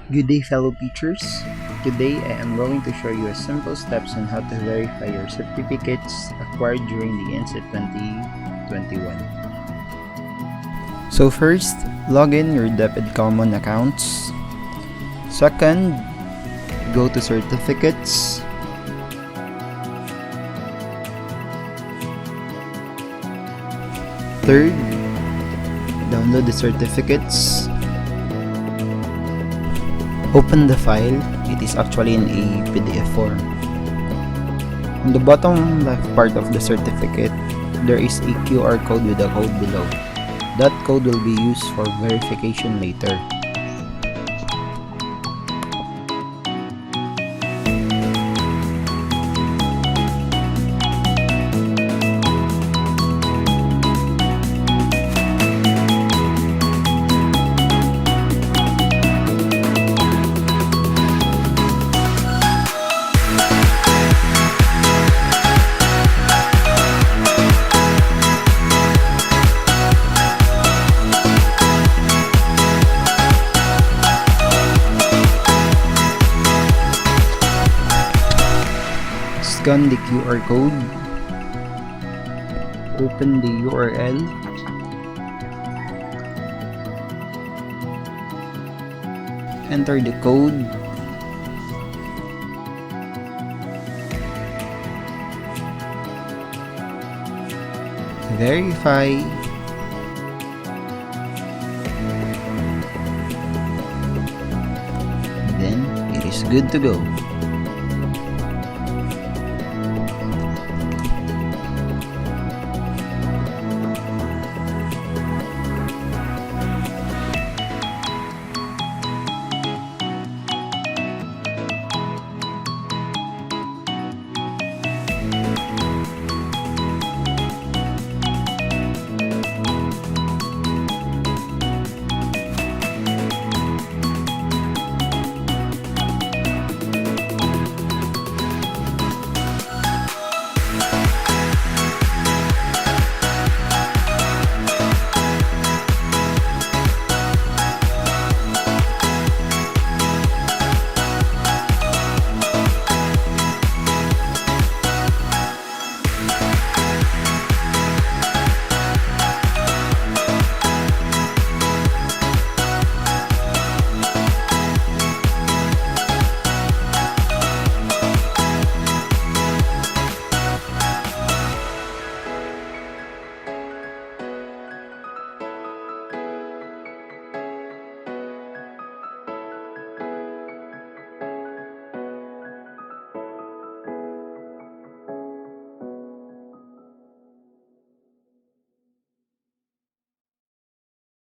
Good day, fellow teachers. Today I am going to show you a simple steps on how to verify your certificates acquired during the Inset 2021. So first, log in your DepEd Common accounts. Second, go to certificates. Third, download the certificates. Open the file. It is actually in a PDF form. On the bottom left part of the certificate, there is a QR code with a code below. That code will be used for verification later. Scan the QR code, open the URL, enter the code, verify, then it is good to go.